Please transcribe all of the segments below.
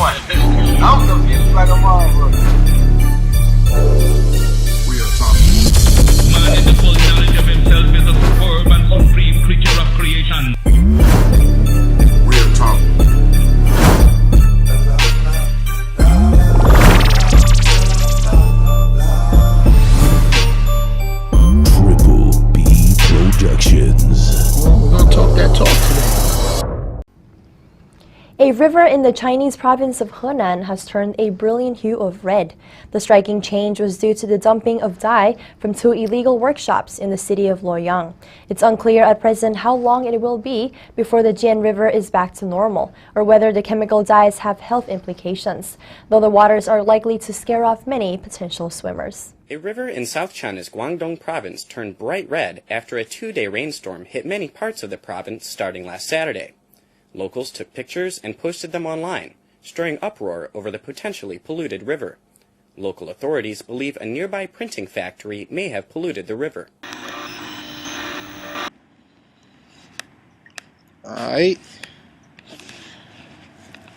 I'm confused like a motherfucker. Real talk. Man in the full knowledge of himself is a superb and supreme creature of creation. Real talk. Triple B Productions. Well, we're gonna talk that talk today. A river in the Chinese province of Henan has turned a brilliant hue of red. The striking change was due to the dumping of dye from two illegal workshops in the city of Luoyang. It's unclear at present how long it will be before the Jian River is back to normal, or whether the chemical dyes have health implications, though the waters are likely to scare off many potential swimmers. A river in South China's Guangdong province turned bright red after a two-day rainstorm hit many parts of the province starting last Saturday. Locals took pictures and posted them online, stirring uproar over the potentially polluted river. Local authorities believe a nearby printing factory may have polluted the river. Alright.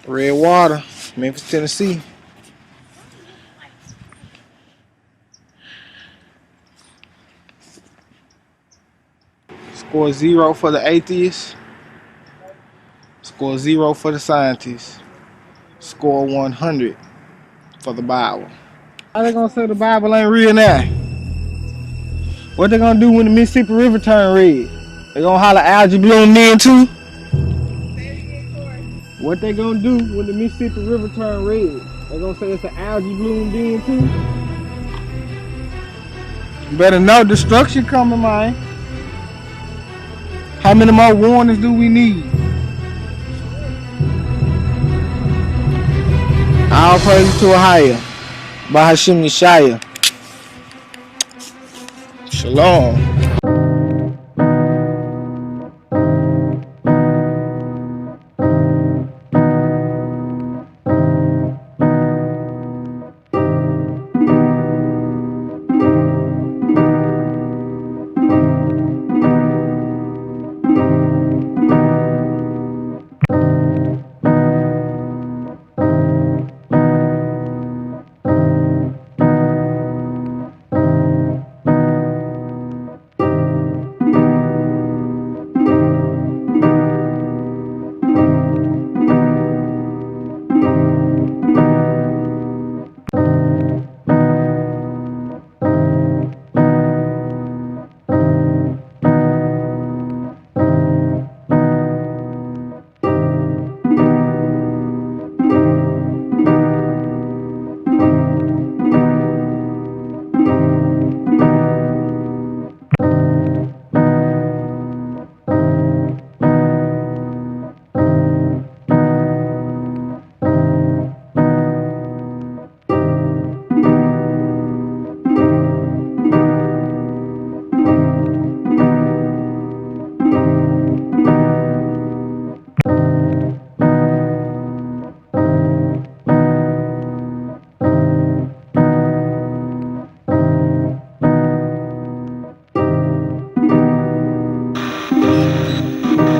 Red water, Memphis, Tennessee. Score 0 for the atheists. Score 0 for the scientists. Score 100 for the Bible. How they gonna say the Bible ain't real now? What they gonna do when the Mississippi River turn red? They gonna holler algae bloom then too? What they gonna do when the Mississippi River turn red? They gonna say it's an algae bloom then too? You better know destruction coming, man. How many more warnings do we need? All praise to a higher, by Hashem Yeshaya. Shalom.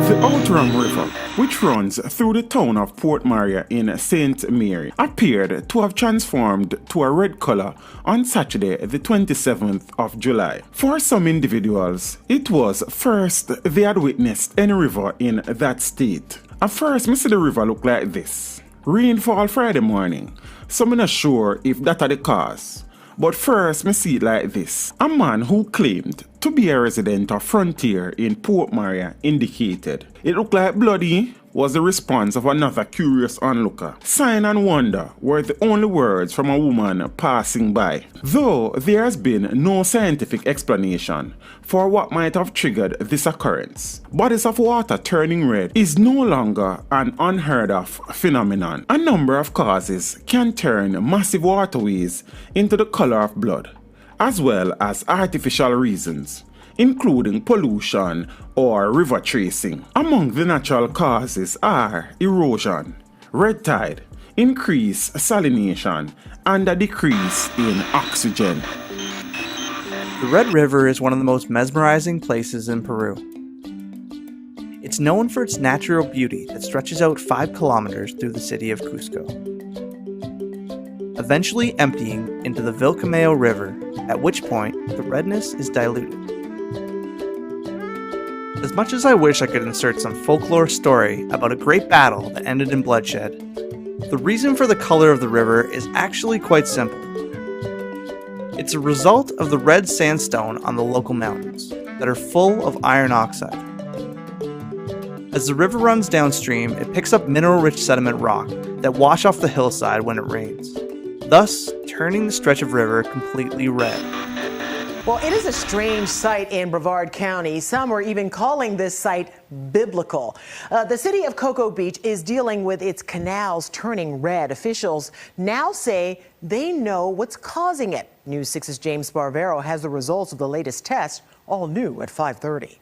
The Outram River, which runs through the town of Port Maria in St. Mary, appeared to have transformed to a red color on Saturday, the 27th of July. For some individuals, it was first they had witnessed any river in that state. At first, me see the river look like this. Rainfall Friday morning, so I'm not sure if that are the cause. But first, me see it like this. A man who claimed to be a resident of Frontier in Port Maria indicated it looked like bloody was the response of another curious onlooker. Sign and wonder were the only words from a woman passing by. Though there has been no scientific explanation for what might have triggered this occurrence, bodies of water turning red is no longer an unheard of phenomenon. A number of causes can turn massive waterways into the color of blood, as well as artificial reasons, including pollution or river tracing. Among the natural causes are erosion, red tide, increased salination, and a decrease in oxygen. The Red River is one of the most mesmerizing places in Peru. It's known for its natural beauty that stretches out 5 kilometers through the city of Cusco. eventually emptying into the Vilcamayo River, at which point the redness is diluted. As much as I wish I could insert some folklore story about a great battle that ended in bloodshed, the reason for the color of the river is actually quite simple. It's a result of the red sandstone on the local mountains that are full of iron oxide. As the river runs downstream, it picks up mineral-rich sediment rock that wash off the hillside when it rains, thus turning the stretch of river completely red. Well, it is a strange sight in Brevard County. Some are even calling this site biblical. The city of Cocoa Beach is dealing with its canals turning red. Officials now say they know what's causing it. News 6's James Barbero has the results of the latest test, all new at 5:30.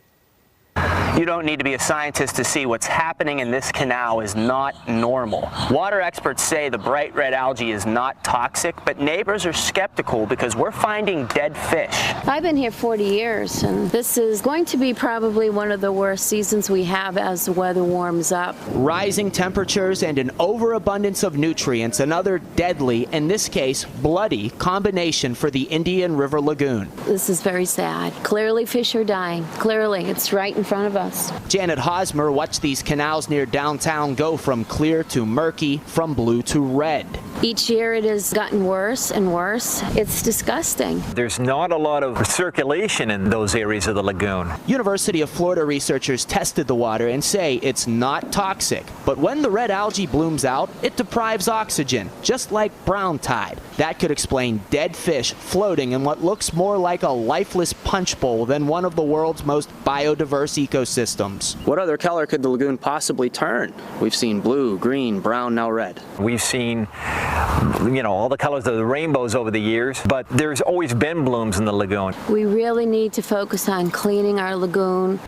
You don't need to be a scientist to see what's happening in this canal is not normal. Water experts say the bright red algae is not toxic, but neighbors are skeptical because we're finding dead fish. I've been here 40 years, and this is going to be probably one of the worst seasons we have as the weather warms up. Rising temperatures and an overabundance of nutrients, another deadly, in this case bloody, combination for the Indian River Lagoon. This is very sad. Clearly fish are dying. Clearly, it's right in front of us. Janet Hosmer watched these canals near downtown go from clear to murky, from blue to red. Each year it has gotten worse and worse. It's disgusting. There's not a lot of circulation in those areas of the lagoon. University of Florida researchers tested the water and say it's not toxic. But when the red algae blooms out, it deprives oxygen, just like brown tide. That could explain dead fish floating in what looks more like a lifeless punch bowl than one of the world's most biodiverse ecosystems. What other color could the lagoon possibly turn? We've seen blue, green, brown, now red. We've seen, all the colors of the rainbows over the years, but there's always been blooms in the lagoon. We really need to focus on cleaning our lagoon.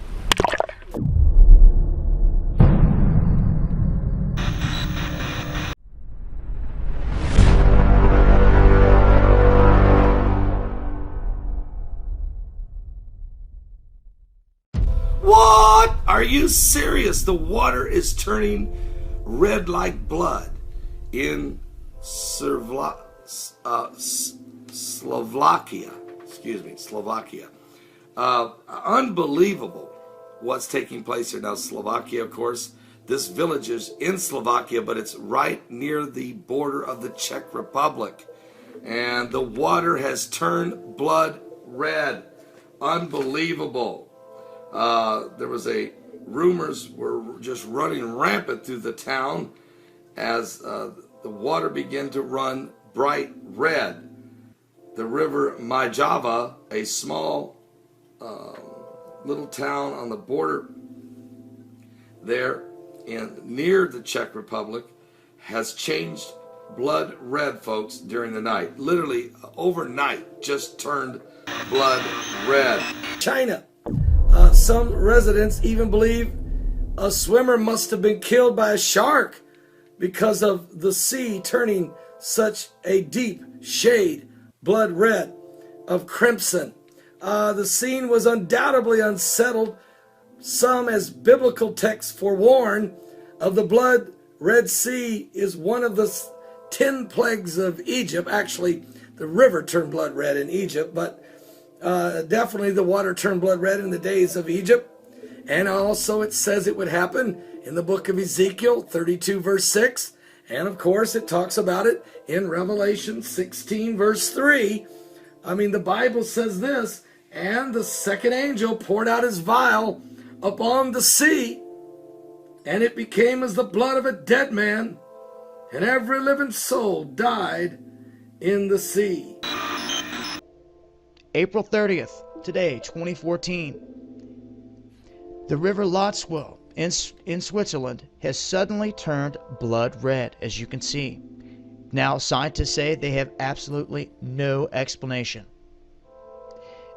What? Are you serious? The water is turning red like blood in Slovakia. Slovakia. Unbelievable what's taking place here now. Slovakia, of course, this village is in Slovakia, but it's right near the border of the Czech Republic. And the water has turned blood red. Unbelievable. There was rumors were just running rampant through the town as the water began to run bright red. The river Majava, a small little town on the border there near the Czech Republic, has changed blood red, folks, during the night. Literally overnight, just turned blood red. China. Some residents even believe a swimmer must have been killed by a shark because of the sea turning such a deep shade, blood red of crimson. The scene was undoubtedly unsettled. Some, as biblical texts forewarn, of the blood red sea is one of the 10 plagues of Egypt. Actually, the river turned blood red in Egypt, but definitely the water turned blood red in the days of Egypt. And also it says it would happen in the book of Ezekiel 32 verse 6. And of course it talks about it in Revelation 16 verse 3. The Bible says this, and the second angel poured out his vial upon the sea, and it became as the blood of a dead man, and every living soul died in the sea. April 30th, today, 2014. The river Lotswell in Switzerland has suddenly turned blood red, as you can see. Now, scientists say they have absolutely no explanation.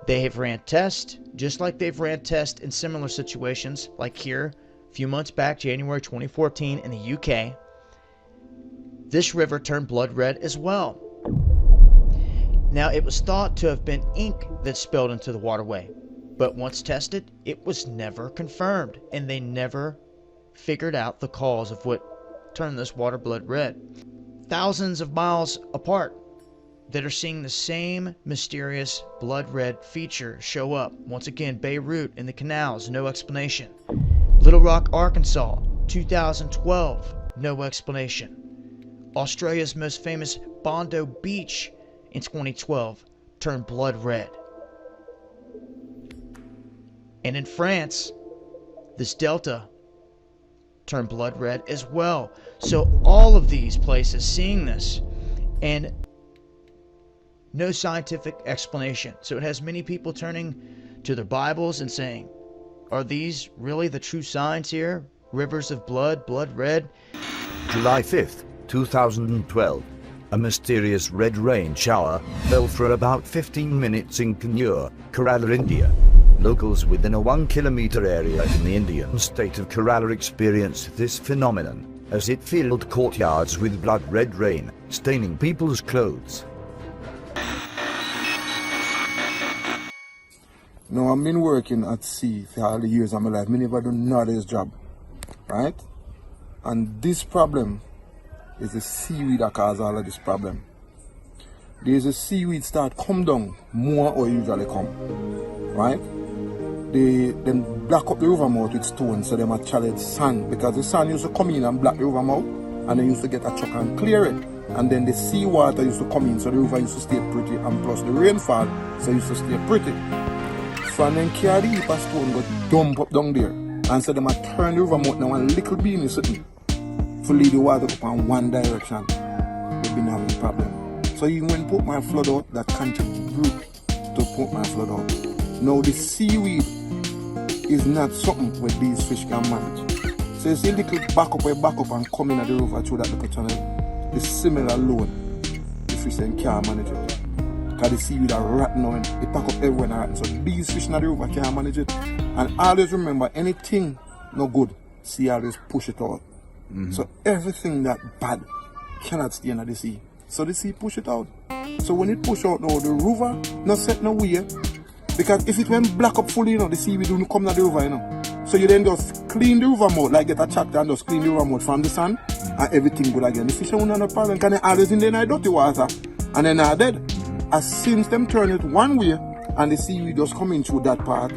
They have ran tests, just like they've ran tests in similar situations, like here, a few months back, January 2014, in the UK. This river turned blood red as well. Now, it was thought to have been ink that spilled into the waterway, but once tested, it was never confirmed, and they never figured out the cause of what turned this water blood red. thousands of miles apart that are seeing the same mysterious blood red feature show up. Once again, Beirut in the canals, no explanation. Little Rock, Arkansas, 2012, no explanation. Australia's most famous Bondi Beach in 2012 turned blood red. And in France, this delta turned blood red as well. So all of these places seeing this, and no scientific explanation. So it has many people turning to their Bibles and saying, are these really the true signs here? Rivers of blood, blood red? July 5th, 2012. A mysterious red rain shower fell for about 15 minutes in Kannur, Kerala, India. Locals within a 1 kilometer area in the Indian state of Kerala experienced this phenomenon as it filled courtyards with blood red rain, staining people's clothes. Now, I've been working at sea for all the years of my life. I never done another job, right? And this problem is the seaweed that causes all of this problem. There's a seaweed start come down more or usually come, right? They then block up the river mouth with stones, so they might challenge sand, because the sand used to come in and block the river mouth, and they used to get a truck and clear it. And then the seawater used to come in, so the river used to stay pretty, and plus the rainfall, so it used to stay pretty. So and then carry the heap of stone got dump up down there, and so they might turn the river mouth now and little bean is sitting to lead the water up in one direction. We've been having a problem. So even when Port my flood out, that contribute to Port my flood out. Now the seaweed is not something where these fish can manage. So it's a little back up and come in at the river through that little channel. The similar load, the fish then can't manage it. Because the seaweed are rotten now and they pack up everywhere and rotten. So these fish in the river can't manage it. And always remember, anything no good, sea always push it out. So everything that bad cannot stay in the sea. So the sea push it out. So when it push out now, the river not set no way. Because if it went black up fully, the seaweed wouldn't come to the river, So you then just clean the river mouth, like get a tractor and just clean the river mouth from the sand, and everything good again. The fish don't have no problem, because they always in the dirty water, and they're not dead. As since them turn it one way, and the seaweed just coming through that part,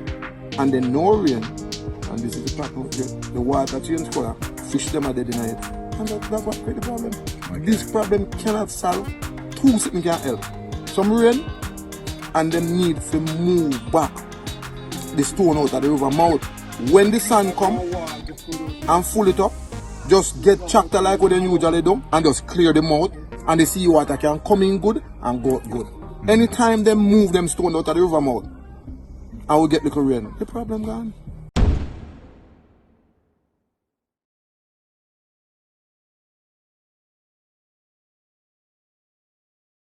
and then no rain, and this is the pattern, the water change color, fish them are dead in it. And that's what create the problem. Okay. This problem cannot solve. Two things can help. Some rain, and them need to move back the stone out of the river mouth. When the sun come and full it up, just get tractor like what they usually do and just clear the mouth, and the seawater can come in good and go out good. Anytime they move them stone out of the river mouth and we get little rain, the problem gone.